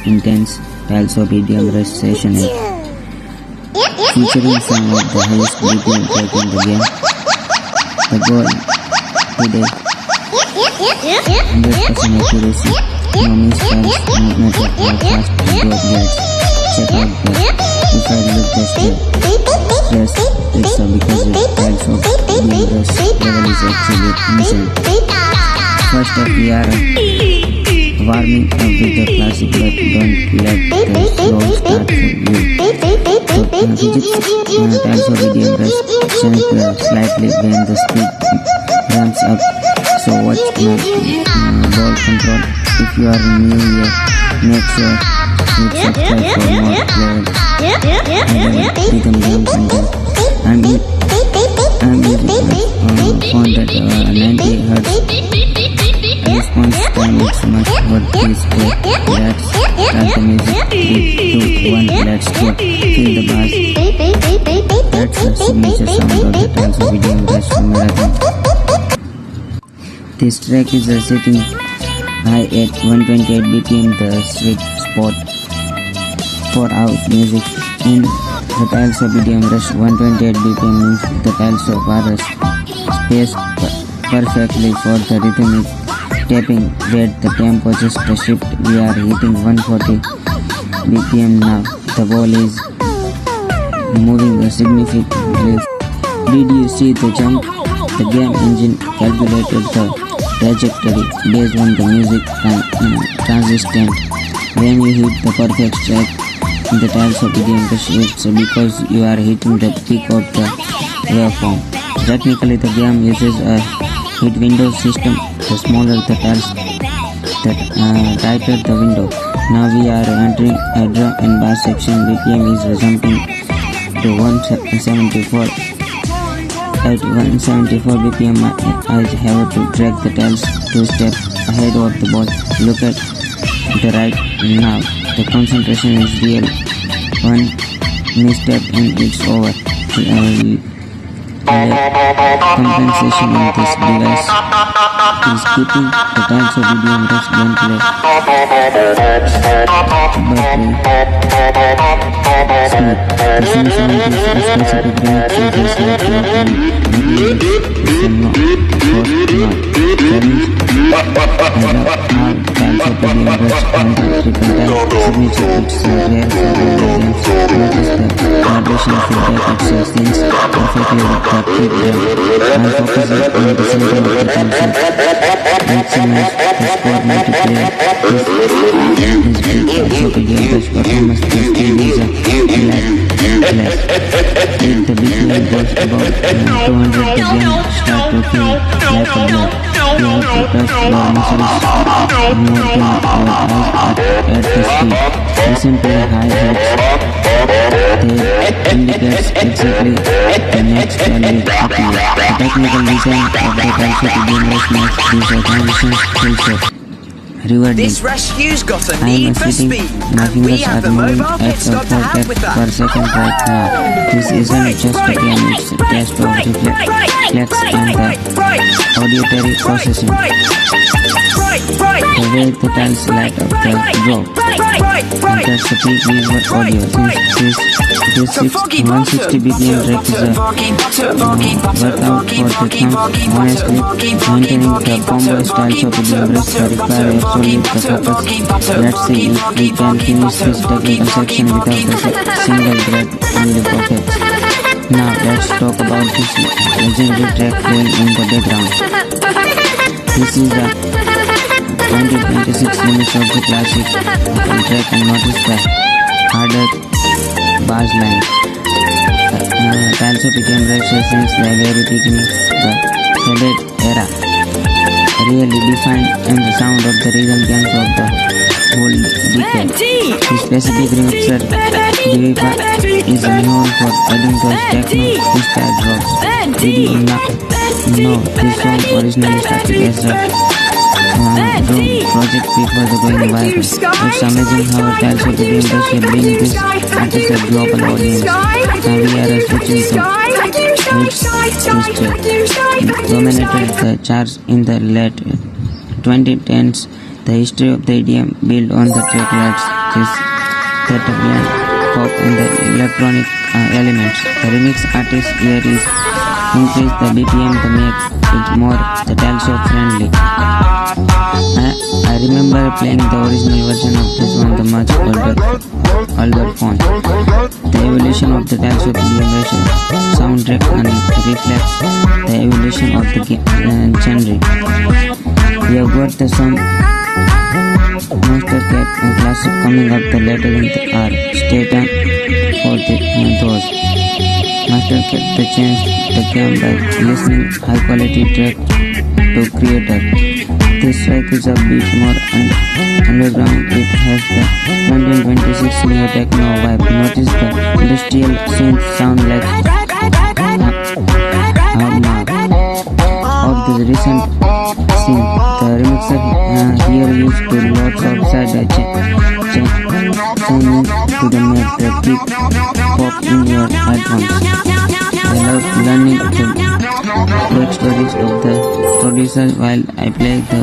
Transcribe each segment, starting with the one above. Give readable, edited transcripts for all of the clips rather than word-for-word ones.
intense Tileshop EDM Rush Session 8, featuring some of the highest BPM track in the game. The goal today, 100% accuracy, no misfires, no matter how fast the board gets. Check out the if I look this way. Yes, it's so because the Tileshop EDM Rush level is actually insane. First up, we are warming up with the classic, but don't let the slow start for you. Tileshop EDM Rush change slightly when the speed ramps up, so watch my ball control. If you are new here, make sure you subscribe for more players rhythm games and I'm using a phone that 90 Hz response time is much worth this play. Let's start the music. 3, 2, 1, let's go. Feel the bass. That's the signature sound of the Tileshop EDM Rush marathon. This track is sitting high at 128 BPM, the sweet spot for house music. In the Tileshop EDM Rush, 128 BPM means the Tileshop are spaced perfectly for the rhythmic tapping. Where the tempo just a shift, we are hitting 140 BPM now. The ball is moving significantly. Did you see the jump? The game engine calculated the trajectory based on the music transistor. When you hit the perfect track in the Tileshop EDM Rush, it's because you are hitting the peak of the waveform. Technically, the game uses a hit window system. The smaller the tiles, the tighter the window. Now we are entering a drum and bass section. BPM is jumping to 174. At 174 BPM, I have to drag the tiles 2 steps ahead of the ball. Look at the right now. The concentration is real. One misstep and it's over. Compensation on this device is keeping the Tileshop EDM Rush gameplay smooth. The same sound is a specific remix is selected and not challenge. I love how Tileshop EDM Rush handles triple time signature. It's rare for all games. Notice the vibration feedback. It syncs perfectly with the kick drum. I'm focusing on the center of the Tileshop. Maximize the sport multiplayer. This is great Tileshop EDM Rush performance plus speed is a less. If the BPM goes above 200, the game starts looking like a block. You have to trust your muscles more than your eyes at the speed. Listen to the high hits. They indicate exactly the next value appear. The technical design of the Tileshop EDM Rush makes these transitions feel safe. Rewarding. This rescue's got a I need am for sitting, speed. my fingers are moving at a 4 taps per second right now. This isn't just a game, it's a test of reflex and the auditory processing. The way the tiles light up the drop enters the peak visual audio. Since this 160 BPM track is a workout for the thumb, honestly, maintaining the combo styles of EDM Rush require absolute the focus. Let's see if we can finish this technical section without a single grab in the pockets. Now let's talk about this legendary track playing in the background. This is the 2026 remix of the classic track and notice the harder bass line. Tileshop EDM Rush since the very beginning, the faded era really defined and the sound of the rhythm games of the whole decade. The specific remixer Divipa is known for adding those techno-inspired drops. Did you know this song originally started as a drone project before the going viral? It's amazing how Tileshop EDM Rush can bring this artist a global audience. Now we are switching to which dominated the charts in the late 2010s The history of the EDM built on the track lights is that blend pop and the electronic elements. The remix artist here is increase the BPM to make it more the Tileshop friendly. I remember playing the original version of this on the much older phone. The evolution of the Tileshop EDM Rush soundtrack and reflects the evolution of the genre. We have got the song Monster Cat classic coming up the later in the hour. Stay tuned for those. Master Cat the change the game by listening high quality track to creator. This track is a bit more underground. It has the 1926 neo techno vibe. Notice the industrial synth sound like hallmark of the recent scene. The remixer here used to lots of side chaining to the make the kick pop in your headphones. I love learning the backstories of the producers while I play the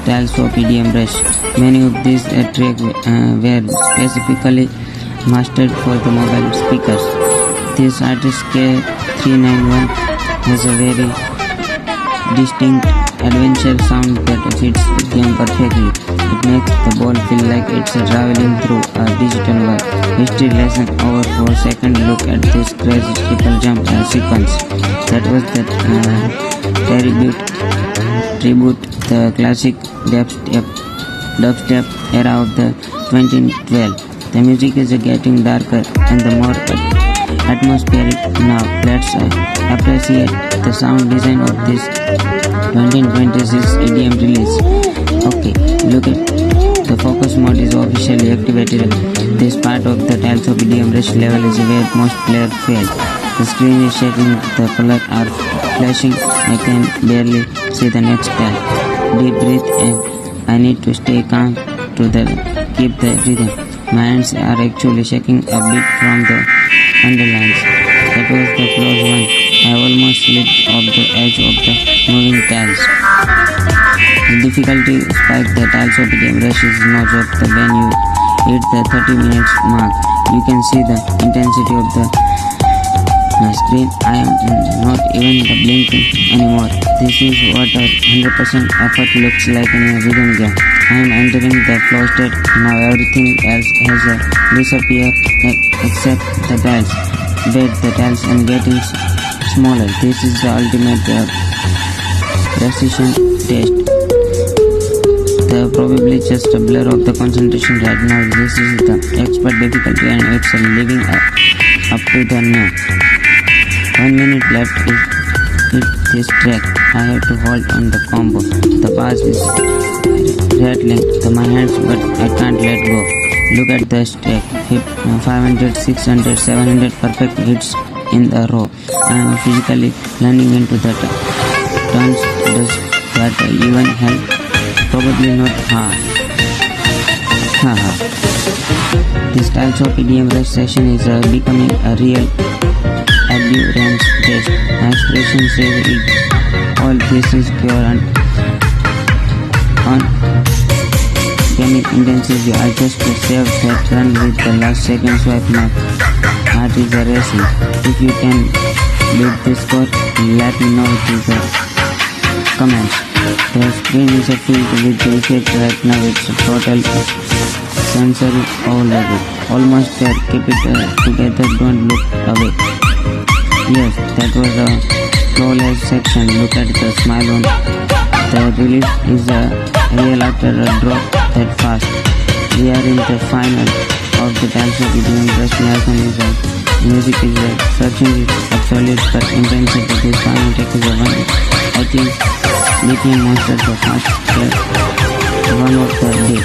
Tileshop EDM Rush. Many of these tracks were specifically mastered for the mobile speakers. This artist K391 has a very distinct adventure sound that fits the game perfectly. It makes the ball feel like it's traveling through a digital world. History lesson over 4 second look at this crazy triple jump sequence. That was the tribute the classic dubstep era of the 2012. The music is getting darker and the more atmospheric now. Let's appreciate the sound design of this 1926 EDM release. Okay, look at the focus mode is officially activated. This part of the Tileshop EDM Rush level is where most players fail. The screen is shaking, the colors are flashing, I can barely see the next tile. Deep breath and I need to stay calm to keep the rhythm. My hands are actually shaking a bit from the underlines. That was the close one. I almost slipped off the edge of the moving tiles. The difficulty spike the Tileshop EDM Rush is no joke. When you hit the 30 minutes mark, you can see the intensity of the screen. I am not even blinking anymore. This is what a 100% effort looks like in a rhythm game. I am entering the flow state. Now everything else has disappeared except the tiles. Bed the tiles and getting smaller. This is the ultimate precision test. Probably just a blur of the concentration right now. This is the expert difficulty and it's living up to the new. 1 minute left is this track. I have to hold on the combo. The bass is rattling to my hands but I can't let go. Look at the track. 500, 600, 700 perfect hits in the row. I am physically running into the turns. Does that even help? Probably not hard. This Tileshop EDM Rush session is becoming a real Adherence test. My expression says it. All this is pure and gaming intensity. I just saved that run with the last second swipe. My heart is racing. If you can beat this score, let me know in the comments. The screen is filled with the effect right now. It's a total sensory overload. Almost there. Keep it together. Don't look away. Yes, that was a flawless section. Look at the smile on the relief is real after a drop that fast. We are in the final of the Tileshop EDM Rush marathon. Music is searching its absolute but intensity. This final track is one. I think BPM Monster the fast one of the day.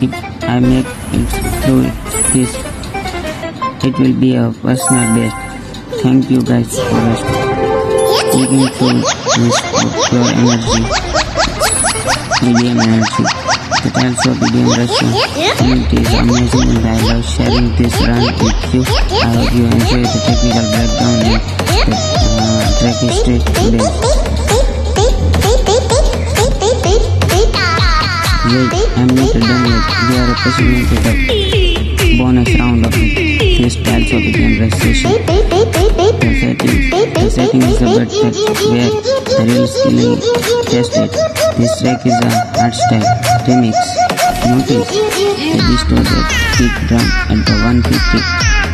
If I make it through this, it will be a personal best. Thank you guys for speaking to this pure energy, EDM energy. The Tileshop EDM Rush community is amazing and I love sharing this run with you. I hope you enjoy the technical breakdown and the track history today. Wait, I'm not done yet. We are proceeding to the bonus round of this styles of EDM Rush session. The setting is the bed set where the real skill is tested. This track is a hardstyle remix. Notice the distorted kick drum at the 150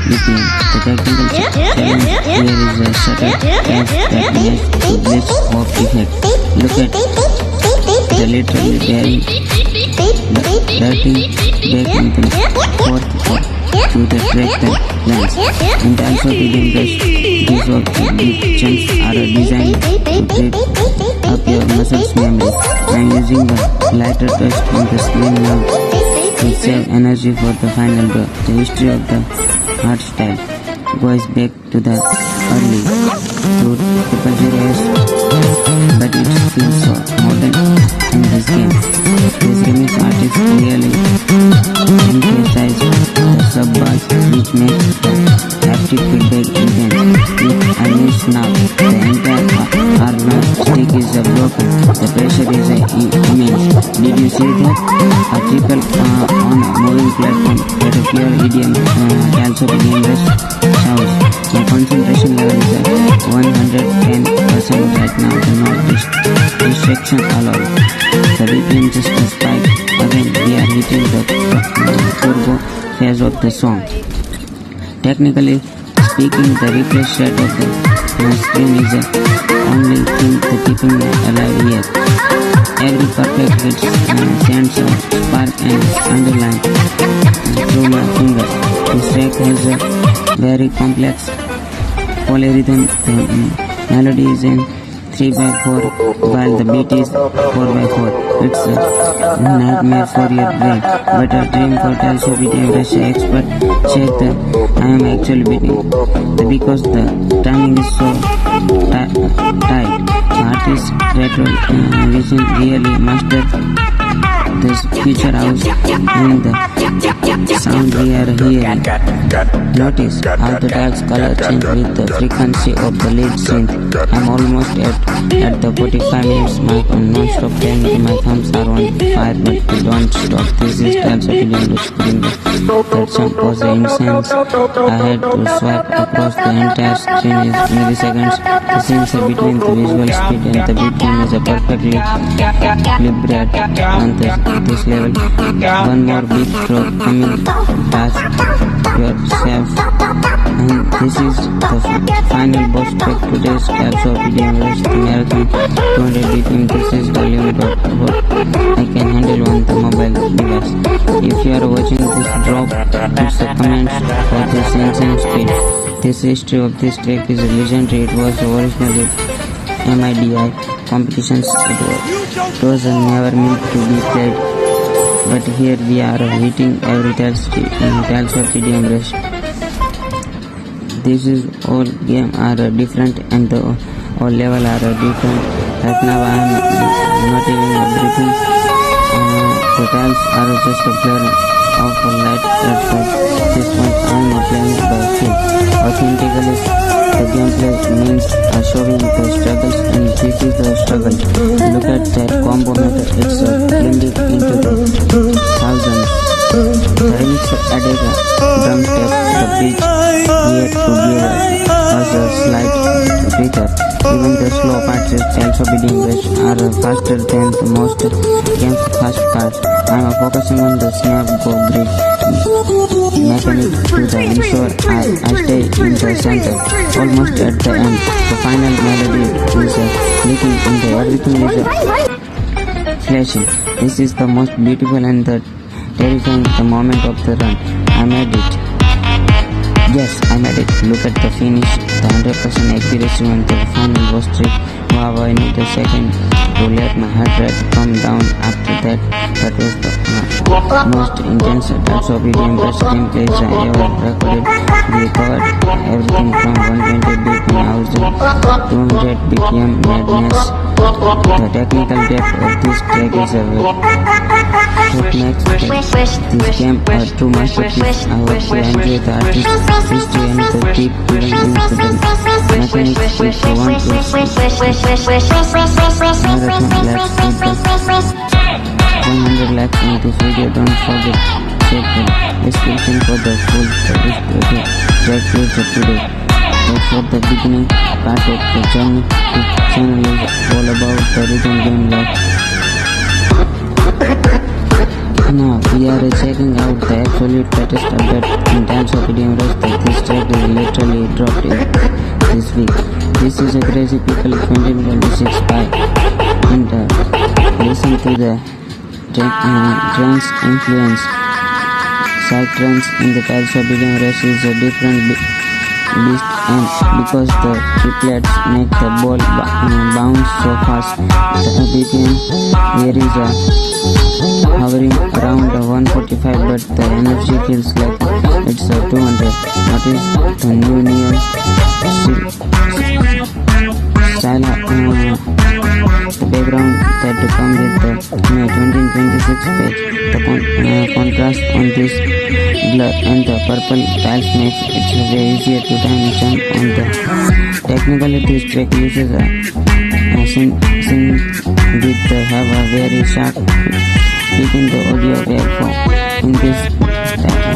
BPM. The technical challenge here is a subtle catch that makes the glitch pop effect. Look at the literally daring darting back into fourth to the track that lands. In terms of EDM Rush, these of the big chunks are designed to break up your muscles memory. I am using the lighter touch on the screen now to save energy for the final draw. The history of the hardstyle goes back to the early 2000s, but it feels so modern in this game. This remix artist really emphasizes the sub-bass, which makes the haptic feedback intense. If I miss now, the entire armor stick is broken. The pressure is immense. Did you see that? A trickle on a moving platform at a pure EDM also EDM Rush sounds. My concentration level is at 110% right now. Do not distraction allowed. The BPM just a spike. Again, we are hitting the turbo phase of the song. Technically speaking, the refresh rate of the screen is the only thing that keeping me alive here. Every perfect hit sends a spark and underline through my fingers. This track has a very complex polyrhythm. The melody is in 3/4 while the beat is 4/4. It's a nightmare for your brain, but a dream for Tileshop EDM Rush expert. Check the I am actually beating because the timing is so tight. Artist retro vision really mastered this future house and the sound we are hearing. Notice how the dials color change with the frequency of the lead synth. I'm almost at the 45 minutes mark on non-stop playing. My thumbs are on fire, but they don't stop. This is Tileshop EDM Rush. That song was incense. I had to swipe across the entire screen in milliseconds. The scenes between the visual speed and the BPM is a perfectly equilibrated on this level. One more big throw coming past yourself, and this is the final boss track to today's Tileshop EDM Rush marathon 200 BPM. This is the limit of what I can handle on the mobile device. If you are watching this drop, it's the comments for this insane speed. This history of this track is legendary. It was originally MIDI competitions. It was never meant to be played, but here we are hitting every Tileshop EDM Rush. This is all game are different and the all level are different. Right now I am not even everything. The tiles are just a blur of a light platform. At this point I am playing the field. Authentically, the gameplay means showing the struggles, and this is the struggle. Look at that combo method, it's blended into the thousands. The remix added a drum step, the bridge here to give us a slight breather. Even the slow parts of Tileshop EDM Rush are faster than the most game's fast parts. I am focusing on the snap go bridge mechanic to ensure I stay in the center, almost at the end. The final melody is leaking in the everything is flashing. This is the most beautiful and the terrifying the moment of the run. I made it. Yes, I made it. Look at the finish, the 100% accuracy on the final boss trick. Wow, I need a second to let my heart rate come down. After that was the most intense Tileshop EDM Rush gameplays I ever recorded. We covered everything from 120 BPM hours to 200 BPM madness. The technical depth of this track is what makes this game a true masterpiece. I hope you enjoy the artist's history and the deep even into the mechanics. If you want to marathon, let's keep the 500 likes on this video. Don't forget check the description for the full track user today. That's for the beginning part of the journey. This channel is all about the rhythm game life. Now we are checking out the absolute latest update in terms of EDM Rush that this track is literally dropped in this week. This is a crazy pickle 2026 by and listen to the trance influence. Side trance in the tiles of EDM Rush is a different beast, and because the triplets make the ball bounce so fast, the BPM varies hovering around 145, but the energy feels like it's 200. What is the new neon style the background that comes with the 2026 page? The contrast on this blur and the purple tiles makes it way easier to time jump on the. Technically, this track uses a synth with have a very sharp peak in the audio waveform. In this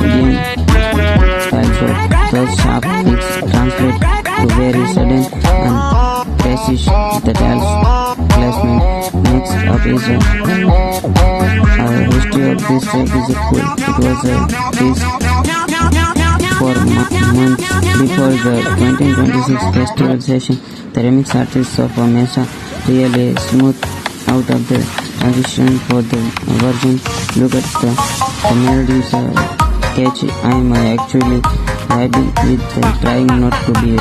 EDM style, so those sharp peaks translate to very sudden and precise. The tiles placement next up is a history of this track is cool. It was a piece for months before the 2026 festival session. The remix artists of Mesa really smooth out of the transition for the version. Look at the melodies catchy. I am actually vibing with trying not to be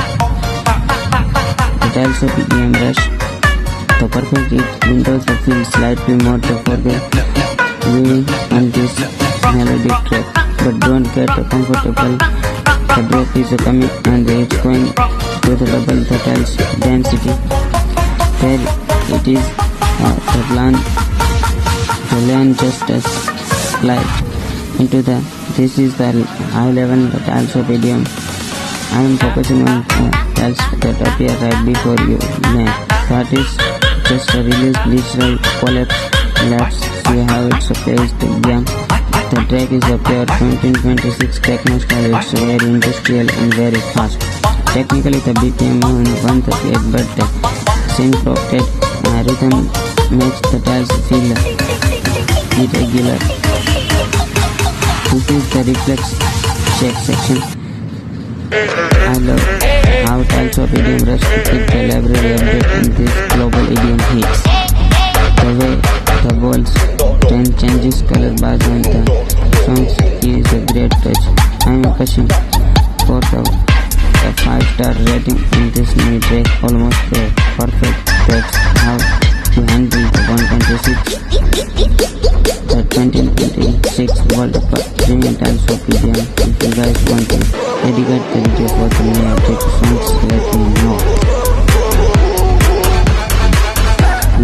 the tiles of EDM Rush. The perfect windows feel slightly more forgiving on this melodic track, but don't get comfortable. The drop is coming and it's going to double the tiles density. There it is, the land just slide into the. This is the high level the tiles of EDM. I am focusing on tiles that appear right before you land. That is just a release digital collapse. Let's see how it's placed again. The track is a pure 2026 techno style. It's very industrial and very fast. Technically the BPM is 138, but the syncoped rhythm makes the tiles feel irregular. This is the reflex shake section. I love how tiles of EDM Rush to keep the library update in this global EDM hits. The way the balls changes color based on the songs is a great touch. I am pushing for a 5-star rating in this new track. Almost perfect. That's how to handle the 2026 World Cup premium tiles of EDM. If you guys want to dedicate the video for the new update songs, let me know.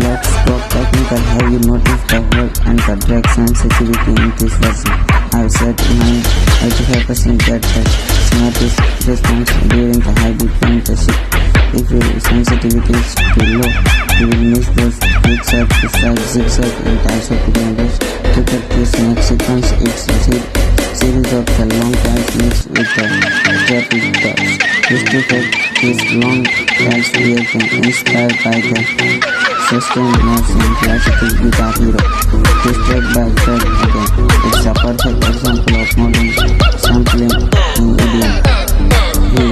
Let's talk technical. Have you noticed the hold and the drag sensitivity in this version? I've set my 85% that cinematic response during the high BPM shift. If your sensitivity is too low, you will miss those zigzag, zigzag and tiles of EDM Rush. Look at this next sequence. It's a series of the long tiles mixed with the rapid dubs. This effect is long tiles creation inspired by the sustained notes and classical guitar hero. This track by track again. It's a perfect example of modern sampling in EDM. He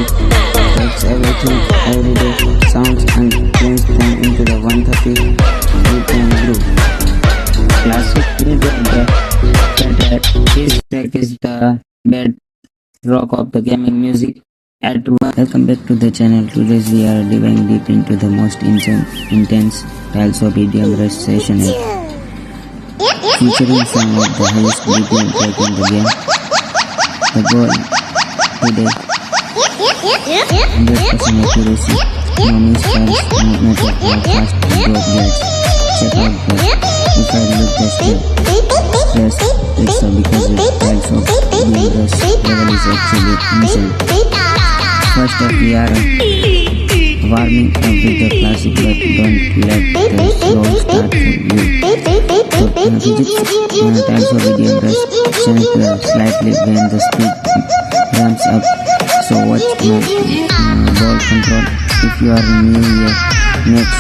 takes everything, everyday sounds and turns them into the 130 BPM groove. Classic rhythm this track is the bedrock of the gaming music. Welcome back to the channel. Today we are diving deep into the most intense tiles of EDM Rush session featuring some of the highest BPM track in the game. The goal today 100% accuracy, no misstyles, no matter how fast the drop gets. Check out the if I look the stress, it's because the tiles of EDM Rush level is actually insane. First up we are warming up with the classic, but don't let the slow start for you. So fidget tiles of EDM Rush change slightly when the speed ramps up. So watch my ball control. If you are new here, make sure